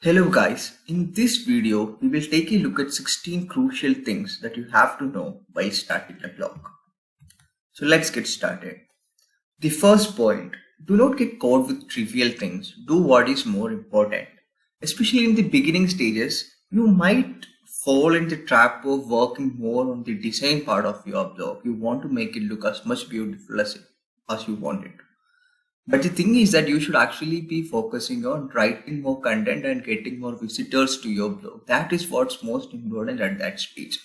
Hello guys, in this video we will take a look at 16 crucial things that you have to know while starting a blog. So let's get started. The first point, do not get caught with trivial things, do what is more important. Especially in the beginning stages, you might fall in the trap of working more on the design part of your blog. You want to make it look as much beautiful as you want it. But the thing is that you should actually be focusing on writing more content and getting more visitors to your blog. That is what's most important at that stage.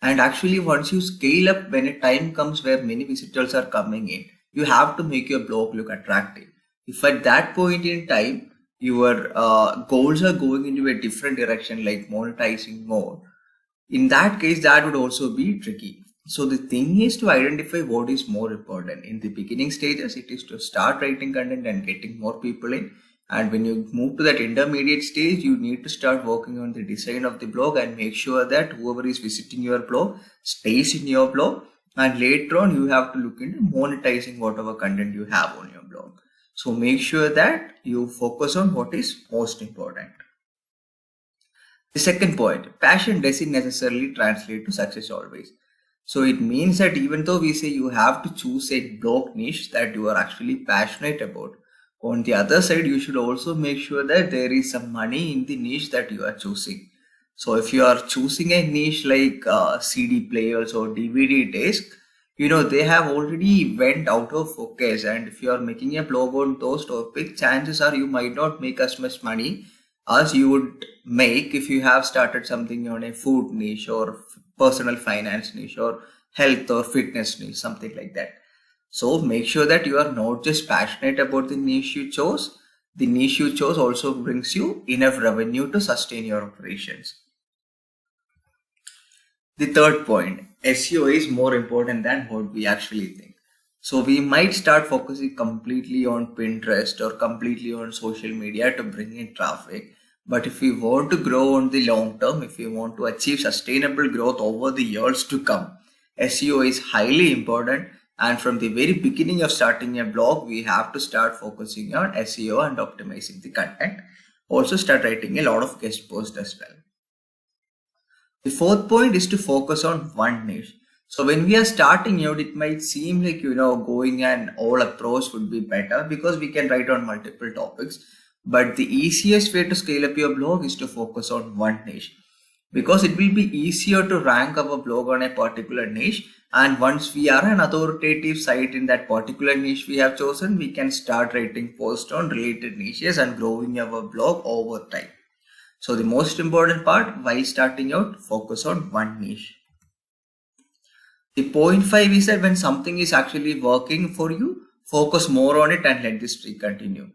And actually, once you scale up, when a time comes where many visitors are coming in, you have to make your blog look attractive. If at that point in time, your goals are going into a different direction, like monetizing more, in that case, that would also be tricky. So the thing is to identify what is more important. In the beginning stages, it is to start writing content and getting more people in. And when you move to that intermediate stage, you need to start working on the design of the blog and make sure that whoever is visiting your blog stays in your blog. And later on, you have to look into monetizing whatever content you have on your blog. So make sure that you focus on what is most important. The second point, passion doesn't necessarily translate to success always. So it means that even though we say you have to choose a blog niche that you are actually passionate about, on the other side, you should also make sure that there is some money in the niche that you are choosing. So if you are choosing a niche like CD players or DVD disc, they have already went out of focus. And if you are making a blog on those topics, chances are you might not make as much money as you would make if you have started something on a food niche or personal finance niche or health or fitness niche, something like that. So make sure that you are not just passionate about the niche you chose. The niche you chose also brings you enough revenue to sustain your operations. The third point, SEO is more important than what we actually think. So we might start focusing completely on Pinterest or completely on social media to bring in traffic. But if we want to grow on the long term, if we want to achieve sustainable growth over the years to come, SEO is highly important. And from the very beginning of starting a blog, we have to start focusing on SEO and optimizing the content. Also start writing a lot of guest posts as well. The fourth point is to focus on one niche. So when we are starting out, it might seem like, going an all approach would be better because we can write on multiple topics. But the easiest way to scale up your blog is to focus on one niche, because it will be easier to rank our blog on a particular niche. And once we are an authoritative site in that particular niche we have chosen, we can start writing posts on related niches and growing our blog over time. So the most important part, while starting out, focus on one niche. The point 5 is that when something is actually working for you, focus more on it and let the streak continue.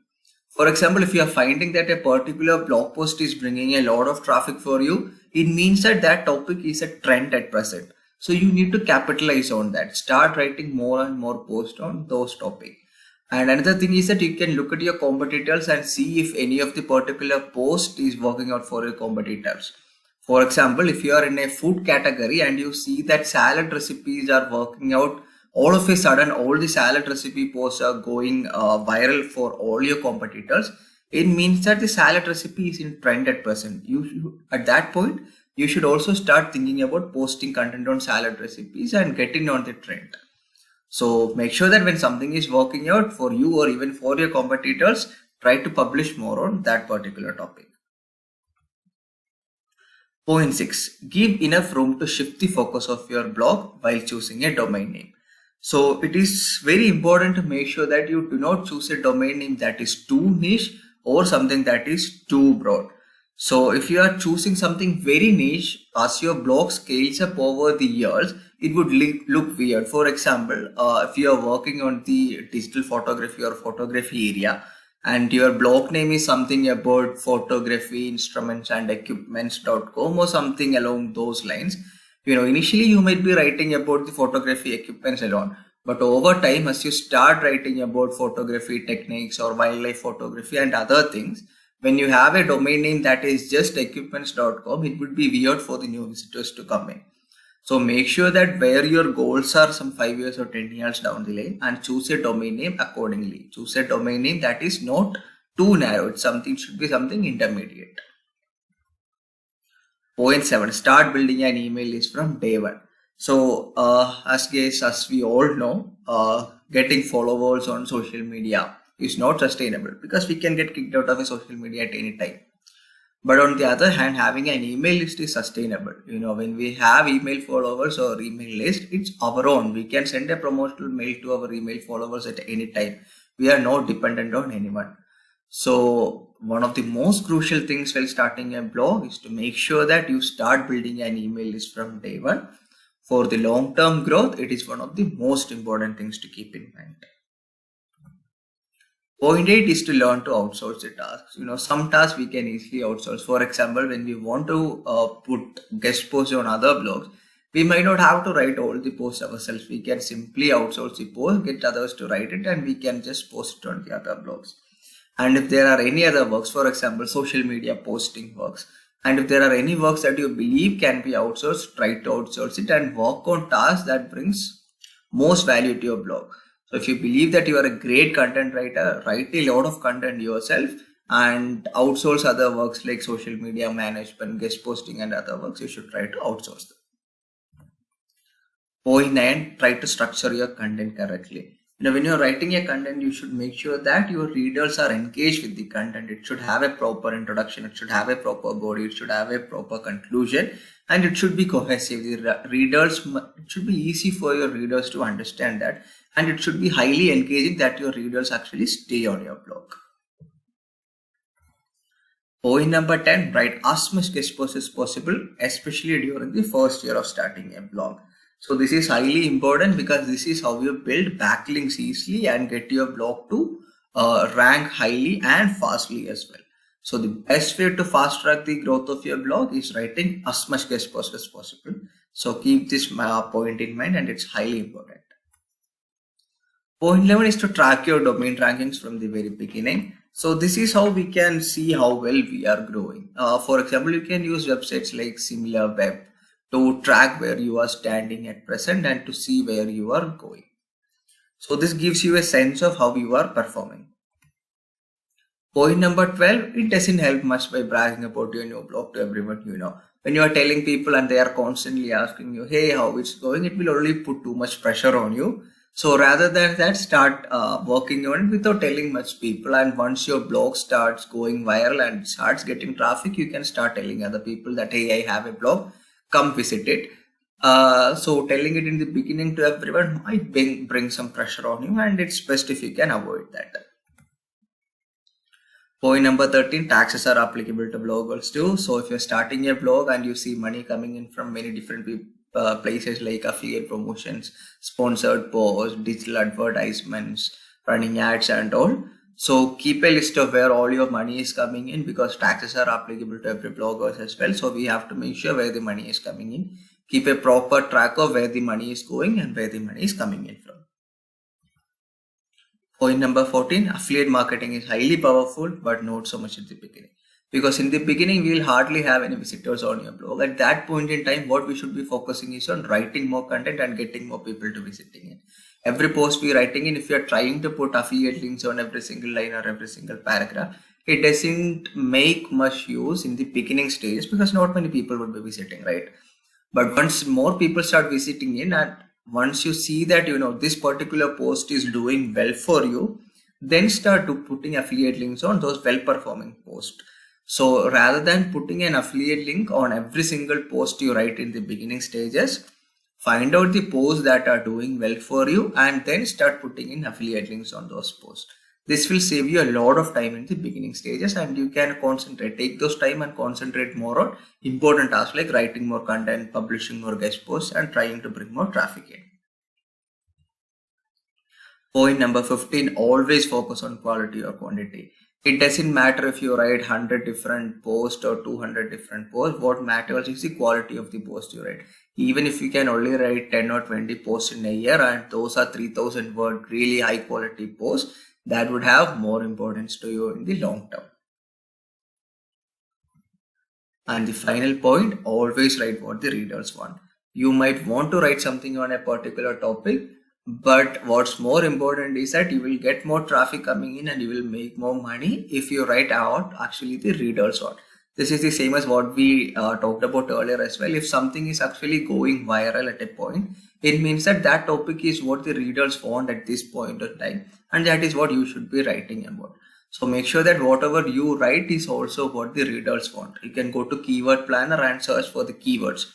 For example, if you are finding that a particular blog post is bringing a lot of traffic for you, it means that that topic is a trend at present. So you need to capitalize on that. Start writing more and more posts on those topics. And another thing is that you can look at your competitors and see if any of the particular post is working out for your competitors. For example, if you are in a food category and you see that salad recipes are working out, all of a sudden all the salad recipe posts are going viral for all your competitors, it means that the salad recipe is in trend at present. At that point, you should also start thinking about posting content on salad recipes and getting on the trend. So make sure that when something is working out for you or even for your competitors, try to publish more on that particular topic. Point 6. Give enough room to shift the focus of your blog while choosing a domain name. So it is very important to make sure that you do not choose a domain name that is too niche or something that is too broad. So if you are choosing something very niche, as your blog scales up over the years, it would look weird. For example, if you are working on the digital photography or photography area, and your blog name is something about photography instruments and equipments.com or something along those lines, initially you might be writing about the photography equipments alone, but over time, as you start writing about photography techniques or wildlife photography and other things, when you have a domain name that is just equipments.com, it would be weird for the new visitors to come in. So make sure that where your goals are some 5 years or 10 years down the line, and choose a domain name accordingly. Choose a domain name that is not too narrow. It should be something intermediate. Point 7. Start building an email list from day one. So as we all know, getting followers on social media is not sustainable because we can get kicked out of a social media at any time. But on the other hand, having an email list is sustainable. When we have email followers or email list, it's our own. We can send a promotional mail to our email followers at any time. We are not dependent on anyone. So one of the most crucial things while starting a blog is to make sure that you start building an email list from day one. For the long-term growth, it is one of the most important things to keep in mind. Point 8 is to learn to outsource the tasks. Some tasks we can easily outsource. For example, when we want to put guest posts on other blogs, we might not have to write all the posts ourselves. We can simply outsource the post, get others to write it, and we can just post it on the other blogs. And if there are any other works, for example, social media posting works, and if there are any works that you believe can be outsourced, try to outsource it and work on tasks that brings most value to your blog. So if you believe that you are a great content writer, write a lot of content yourself and outsource other works like social media management, guest posting and other works. You should try to outsource them. Point 9, try to structure your content correctly. When you're writing a content, you should make sure that your readers are engaged with the content. It should have a proper introduction, it should have a proper body, it should have a proper conclusion, and it should be cohesive. It should be easy for your readers to understand that, and it should be highly engaging that your readers actually stay on your blog. Point number 10, write as much guest posts as possible, especially during the first year of starting a blog. So this is highly important because this is how you build backlinks easily and get your blog to rank highly and fastly as well. So the best way to fast track the growth of your blog is writing as much guest posts as possible. So keep this point in mind, and it's highly important. Point 11 is to track your domain rankings from the very beginning. So this is how we can see how well we are growing. For example, you can use websites like SimilarWeb to track where you are standing at present and to see where you are going. So this gives you a sense of how you are performing. Point number 12, it doesn't help much by bragging about your new blog to everyone you know. When you are telling people and they are constantly asking you, hey, how it's going, it will only put too much pressure on you. So rather than that, start working on it without telling much people. And once your blog starts going viral and starts getting traffic, you can start telling other people that, hey, I have a blog, come visit it. So telling it in the beginning to everyone might bring some pressure on you, and it's best if you can avoid that. Point number 13, taxes are applicable to bloggers too. So if you're starting a blog and you see money coming in from many different places like affiliate promotions, sponsored posts, digital advertisements, running ads and all. So keep a list of where all your money is coming in, because taxes are applicable to every bloggers as well. So we have to make sure where the money is coming in. Keep a proper track of where the money is going and where the money is coming in from. Point number 14, affiliate marketing is highly powerful, but not so much at the beginning. Because in the beginning, we will hardly have any visitors on your blog. At that point in time, what we should be focusing is on writing more content and getting more people to visiting it. Every post we're writing in, if you're trying to put affiliate links on every single line or every single paragraph, it doesn't make much use in the beginning stages because not many people would be visiting, right? But once more people start visiting in, and once you see that, this particular post is doing well for you, then start to putting affiliate links on those well-performing posts. So rather than putting an affiliate link on every single post you write in the beginning stages, find out the posts that are doing well for you and then start putting in affiliate links on those posts. This will save you a lot of time in the beginning stages, and you can take those time and concentrate more on important tasks like writing more content, publishing more guest posts, and trying to bring more traffic in. Point number 15, always focus on quality or quantity. It doesn't matter if you write 100 different posts or 200 different posts. What matters is the quality of the post you write. Even if you can only write 10 or 20 posts in a year, and those are 3000 word really high quality posts, that would have more importance to you in the long term. And the final point, always write what the readers want. You might want to write something on a particular topic, But what's more important is that you will get more traffic coming in and you will make more money if you write out actually the readers want. This is the same as what we talked about earlier as well. If something is actually going viral at a point, it means that that topic is what the readers want at this point of time, and that is what you should be writing about. So make sure that whatever you write is also what the readers want. You can go to Keyword Planner and search for the keywords.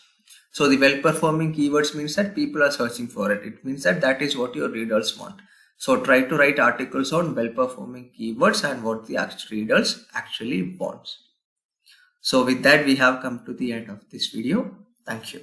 So the well-performing keywords means that people are searching for it. It means that that is what your readers want. So try to write articles on well-performing keywords and what the readers actually want. So with that, we have come to the end of this video. Thank you.